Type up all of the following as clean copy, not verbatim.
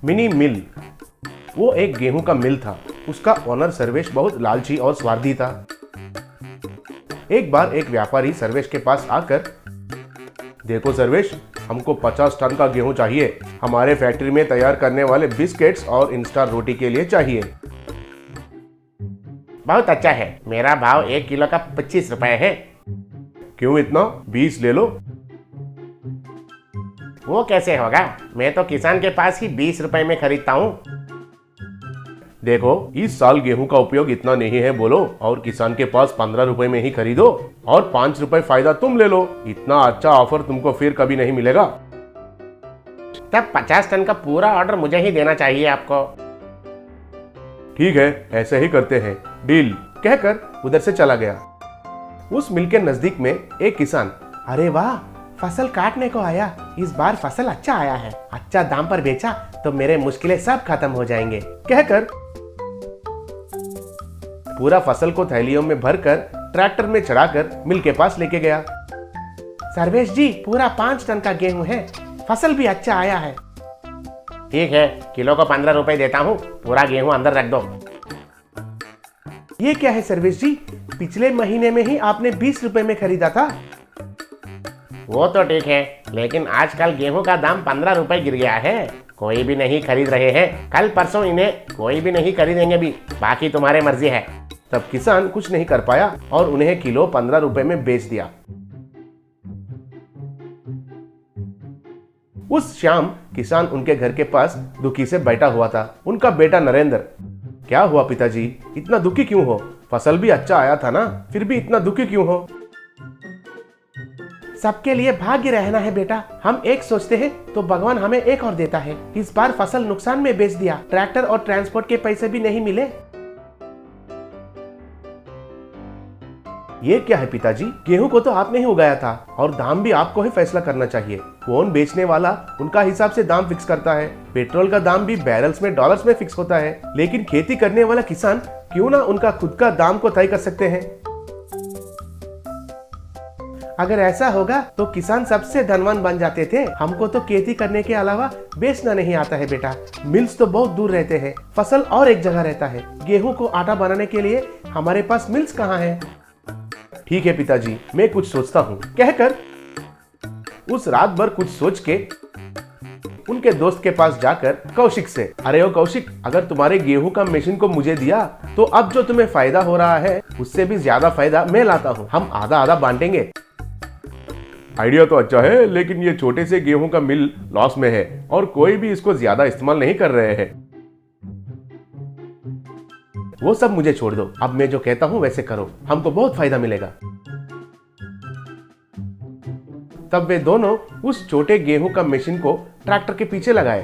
Mini मिल। वो एक गेहूं का मिल था। उसका ओनर सर्वेश बहुत लालची और स्वार्थी था। एक बार एक व्यापारी सर्वेश के पास आकर, देखो सर्वेश, हमको 50 टन का गेहूं चाहिए। हमारे फैक्ट्री में तैयार करने वाले बिस्किट्स और इंस्टार रोटी के लिए चाहिए। बहुत अच्छा है, मेरा भाव 1 किलो का 25 रुपए है। क्यों इतना? 20 ले लो। वो कैसे होगा, मैं तो किसान के पास ही 20 रुपए में खरीदता हूँ। देखो, इस साल गेहूं का उपयोग इतना नहीं है बोलो, और किसान के पास 15 रुपए में ही खरीदो और 5 रुपए फायदा तुम ले लो। इतना अच्छा ऑफर तुमको फिर कभी नहीं मिलेगा। तब 50 टन का पूरा ऑर्डर मुझे ही देना चाहिए आपको। ठीक है, ऐसे ही करते हैं, डील, कहकर उधर से चला गया। उस मिल के नजदीक में एक किसान, अरे वाह, फसल काटने को आया। इस बार फसल अच्छा आया है, अच्छा दाम पर बेचा तो मेरे मुश्किलें सब खत्म हो जाएंगे, कहकर पूरा फसल को थैलियों में भरकर ट्रैक्टर में चढ़ाकर मिल के पास लेके गया। सर्वेश जी, पूरा 5 टन का गेहूं है, फसल भी अच्छा आया है। ठीक है, किलो को 15 रुपए देता हूँ, पूरा गेहूं अंदर रख दो। ये क्या है सर्वेश जी, पिछले महीने में ही आपने 20 रुपए में खरीदा था। वो तो ठीक है, लेकिन आजकल गेहूं का दाम 15 रुपए गिर गया है। कोई भी नहीं खरीद रहे हैं। कल परसों इन्हें कोई भी नहीं खरीदेंगे भी, बाकी तुम्हारे मर्जी है। तब किसान कुछ नहीं कर पाया और उन्हें किलो 15 रुपए में बेच दिया। उस शाम किसान उनके घर के पास दुखी से बैठा हुआ था। उनका बेटा नरेंद्र, क्या हुआ पिताजी, इतना दुखी क्यों हो? फसल भी अच्छा आया था ना, फिर भी इतना दुखी क्यों हो? सबके लिए भाग्य रहना है बेटा। हम एक सोचते हैं तो भगवान हमें एक और देता है। इस बार फसल नुकसान में बेच दिया, ट्रैक्टर और ट्रांसपोर्ट के पैसे भी नहीं मिले। ये क्या है पिताजी, गेहूं को तो आपने ही उगाया था और दाम भी आपको ही फैसला करना चाहिए। कौन बेचने वाला उनका हिसाब से दाम फिक्स करता है। पेट्रोल का दाम भी बैरल्स में डॉलर्स में फिक्स होता है, लेकिन खेती करने वाला किसान क्यों ना उनका खुद का दाम को तय कर सकते हैं। अगर ऐसा होगा तो किसान सबसे धनवान बन जाते थे। हमको तो खेती करने के अलावा बेचना नहीं आता है बेटा। मिल्स तो बहुत दूर रहते हैं, फसल और एक जगह रहता है। गेहूं को आटा बनाने के लिए हमारे पास मिल्स कहाँ है? ठीक है पिताजी, मैं कुछ सोचता हूँ, कहकर उस रात भर कुछ सोच के उनके दोस्त के पास जाकर कौशिक से, अरे ओ कौशिक, अगर तुम्हारे गेहूं का मशीन को मुझे दिया तो अब जो तुम्हें फायदा हो रहा है उससे भी ज्यादा फायदा मैं लाता हूँ। हम आधा आधा बांटेंगे। आइडिया तो अच्छा है, लेकिन ये छोटे से गेहूं का मिल लॉस में है और कोई भी इसको ज्यादा इस्तेमाल नहीं कर रहे हैं। वो सब मुझे छोड़ दो, अब मैं जो कहता हूं वैसे करो, हमको बहुत फायदा मिलेगा। तब वे दोनों उस छोटे गेहूं का मशीन को ट्रैक्टर के पीछे लगाए।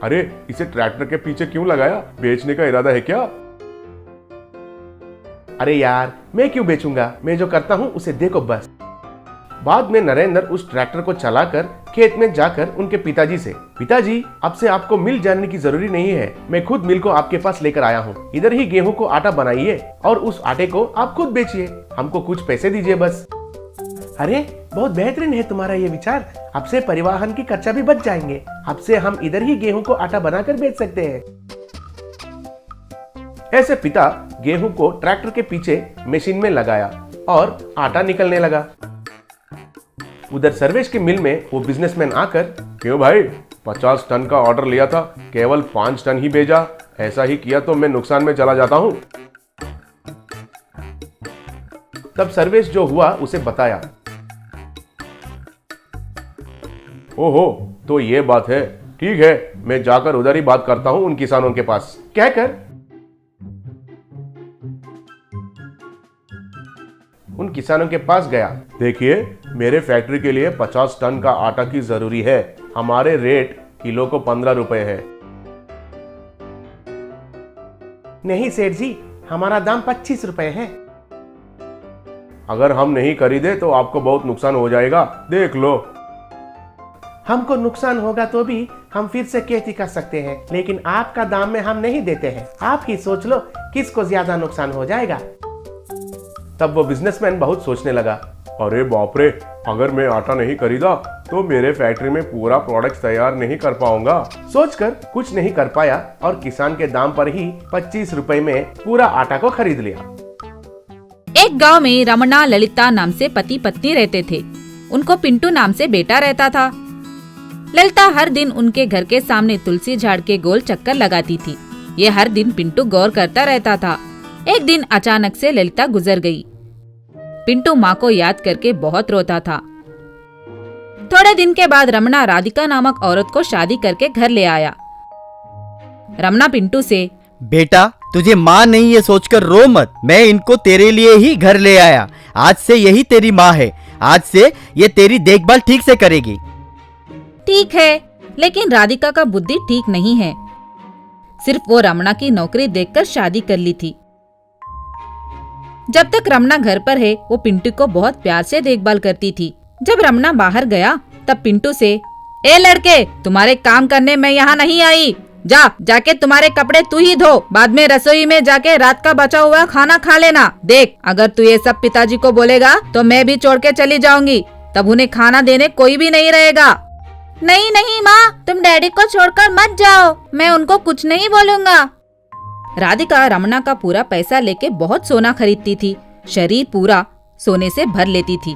अरे, इसे ट्रैक्टर के पीछे क्यों लगाया? बेचने का इरादा है क्या? अरे यार, मैं क्यों बेचूंगा, मैं जो करता हूं उसे देखो बस। बाद में नरेंद्र उस ट्रैक्टर को चलाकर खेत में जाकर उनके पिताजी से, पिताजी, अब से आपको मिल जाने की जरूरी नहीं है, मैं खुद मिल को आपके पास लेकर आया हूँ। इधर ही गेहूं को आटा बनाइए और उस आटे को आप खुद बेचिए, हमको कुछ पैसे दीजिए बस। अरे, बहुत बेहतरीन है तुम्हारा ये विचार। अब से परिवहन की खर्चा भी बच जाएंगे। अब से हम इधर ही गेहूं को आटा बनाकर बेच सकते हैं। ऐसे पिता गेहूं को ट्रैक्टर के पीछे मशीन में लगाया और आटा निकलने लगा। उधर सर्वेश के मिल में वो बिजनेसमैन आकर, क्यों भाई, 50 टन का ऑर्डर लिया था, केवल 5 टन ही भेजा। ऐसा ही किया तो मैं नुकसान में चला जाता हूं। तब सर्वेश जो हुआ उसे बताया। ओहो, तो ये बात है, ठीक है, मैं जाकर उधर ही बात करता हूं उन किसानों के पास, कहकर उन किसानों के पास गया। देखिए, मेरे फैक्ट्री के लिए 50 टन का आटा की जरूरी है। हमारे रेट किलो को 15 रुपए है। नहीं सेठ जी, हमारा दाम 25 रुपए है। अगर हम नहीं खरीदे तो आपको बहुत नुकसान हो जाएगा, देख लो। हमको नुकसान होगा तो भी हम फिर से खेती कर सकते हैं, लेकिन आपका दाम में हम नहीं देते हैं। आप ही सोच लो किसको ज्यादा नुकसान हो जाएगा। तब वो बिजनेसमैन बहुत सोचने लगा, अरे बाप रे, अगर मैं आटा नहीं खरीदा तो मेरे फैक्ट्री में पूरा प्रोडक्ट तैयार नहीं कर पाऊंगा। सोचकर कुछ नहीं कर पाया और किसान के दाम पर ही 25 रुपए में पूरा आटा को खरीद लिया। एक गांव में रमणा ललिता नाम से पति पत्नी रहते थे। उनको पिंटू नाम से बेटा रहता था। ललिता हर दिन उनके घर के सामने तुलसी झाड़ के गोल चक्कर लगाती थी। ये हर दिन पिंटू गौर करता रहता था। एक दिन अचानक से ललिता गुजर गई। पिंटू माँ को याद करके बहुत रोता था। थोड़े दिन के बाद रमणा राधिका नामक औरत को शादी करके घर ले आया। रमणा पिंटू से, बेटा तुझे माँ नहीं ये सोचकर रो मत, मैं इनको तेरे लिए ही घर ले आया। आज से यही तेरी माँ है। आज से ये तेरी देखभाल ठीक से करेगी। ठीक है, लेकिन राधिका का बुद्धि ठीक नहीं है। सिर्फ वो रमणा की नौकरी देखकर शादी कर ली थी। जब तक रमणा घर पर है वो पिंटू को बहुत प्यार से देखभाल करती थी। जब रमणा बाहर गया तब पिंटू से, ए लड़के, तुम्हारे काम करने मैं यहाँ नहीं आई। जाके तुम्हारे कपड़े तू ही धो, बाद में रसोई में जाके रात का बचा हुआ खाना खा लेना। देख, अगर तू ये सब पिताजी को बोलेगा तो मैं भी छोड़ के चली जाऊंगी, तब उन्हें खाना देने कोई भी नहीं रहेगा। नहीं नहीं माँ, तुम डैडी को छोड़कर मत जाओ, मैं उनको कुछ नहीं बोलूँगा। राधिका रमणा का पूरा पैसा लेके बहुत सोना खरीदती थी। शरीर पूरा सोने से भर लेती थी।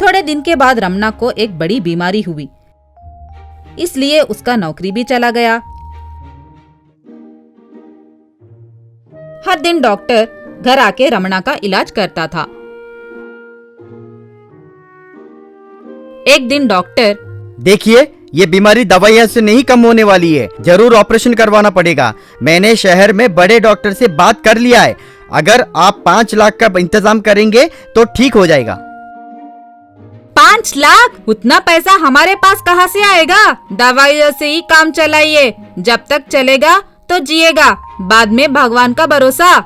थोड़े दिन के बाद रमणा को एक बड़ी बीमारी हुई, इसलिए उसका नौकरी भी चला गया। हर दिन डॉक्टर घर आके रमणा का इलाज करता था। एक दिन डॉक्टर, देखिए ये बीमारी दवाइयों से नहीं कम होने वाली है, जरूर ऑपरेशन करवाना पड़ेगा। मैंने शहर में बड़े डॉक्टर से बात कर लिया है। अगर आप 5 लाख का इंतजाम करेंगे तो ठीक हो जाएगा। 5 लाख? उतना पैसा हमारे पास कहाँ से आएगा? दवाइयों से ही काम चलाइए, जब तक चलेगा तो जिएगा, बाद में भगवान का भरोसा।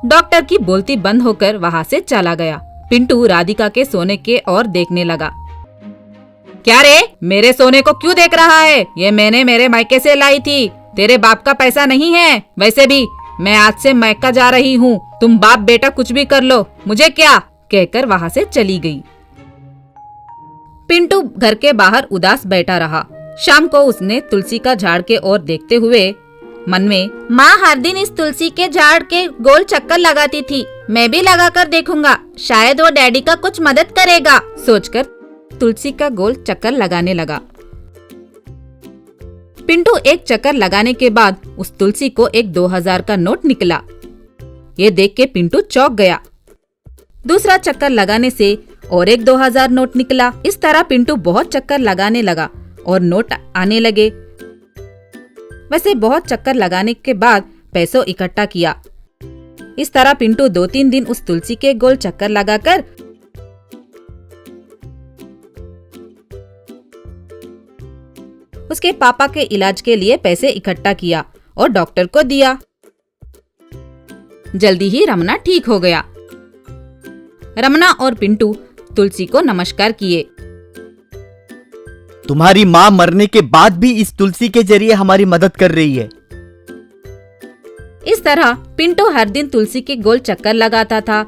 डॉक्टर की बोलती बंद होकर वहाँ से चला गया। पिंटू राधिका के सोने के ओर देखने लगा। क्या रे, मेरे सोने को क्यों देख रहा है? ये मैंने मेरे मायके से लाई थी, तेरे बाप का पैसा नहीं है। वैसे भी मैं आज से मायका जा रही हूँ, तुम बाप बेटा कुछ भी कर लो, मुझे क्या, कहकर वहाँ से चली गई। पिंटू घर के बाहर उदास बैठा रहा। शाम को उसने तुलसी का झाड़ के ओर देखते हुए मन में, माँ हर दिन इस तुलसी के झाड़ के गोल चक्कर लगाती थी, मैं भी लगाकर देखूंगा, शायद वो डैडी का कुछ मदद करेगा, सोचकर तुलसी का गोल चक्कर लगाने लगा। पिंटू एक चक्कर लगाने के बाद उस तुलसी को एक 2000 का नोट निकला। ये देख के पिंटू चौंक गया। दूसरा चक्कर लगाने से और एक 2000 नोट निकला। इस तरह पिंटू बहुत चक्कर लगाने लगा और नोट आने लगे। वैसे बहुत चक्कर लगाने के बाद पैसों इकट्ठा किया। इस तरह पिंटू 2-3 दिन उस तुलसी के गोल चक्कर लगाकर उसके पापा के इलाज के लिए पैसे इकट्ठा किया और डॉक्टर को दिया। जल्दी ही रमणा ठीक हो गया। रमणा और पिंटू तुलसी को नमस्कार किए। तुम्हारी माँ मरने के बाद भी इस तुलसी के जरिए हमारी मदद कर रही है। इस तरह पिंटू हर दिन तुलसी के गोल चक्कर लगाता था।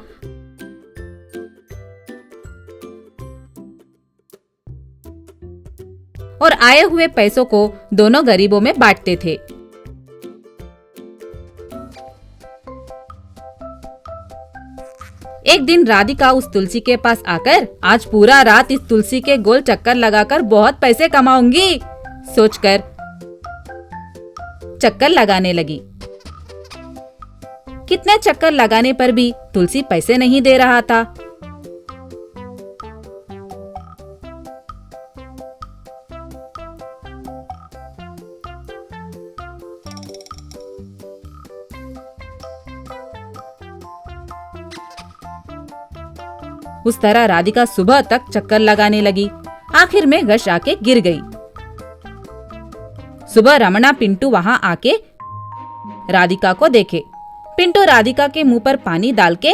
और आए हुए पैसों को दोनों गरीबों में बांटते थे। एक दिन राधिका उस तुलसी के पास आकर, आज पूरा रात इस तुलसी के गोल चक्कर लगाकर बहुत पैसे कमाऊंगी, सोचकर चक्कर लगाने लगी। कितने चक्कर लगाने पर भी तुलसी पैसे नहीं दे रहा था। उस तरह राधिका सुबह तक चक्कर लगाने लगी। आखिर में गश आके गिर गई। सुबह रमणा पिंटू वहां आके राधिका को देखे। पिंटू राधिका के मुंह पर पानी डाल के,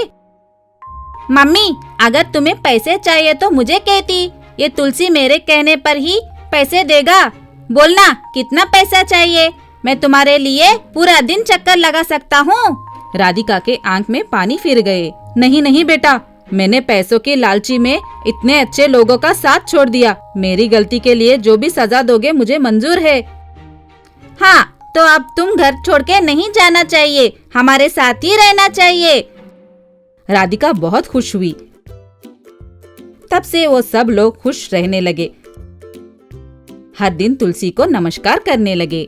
मम्मी अगर तुम्हें पैसे चाहिए तो मुझे कहती, ये तुलसी मेरे कहने पर ही पैसे देगा, बोलना कितना पैसा चाहिए, मैं तुम्हारे लिए पूरा दिन चक्कर लगा सकता हूँ। राधिका के आंख में पानी फिर गए। नहीं नहीं बेटा, मैंने पैसों की लालची में इतने अच्छे लोगों का साथ छोड़ दिया। मेरी गलती के लिए जो भी सजा दोगे मुझे मंजूर है। हाँ, तो अब तुम घर छोड़ के नहीं जाना चाहिए, हमारे साथ ही रहना चाहिए। राधिका बहुत खुश हुई। तब से वो सब लोग खुश रहने लगे। हर दिन तुलसी को नमस्कार करने लगे।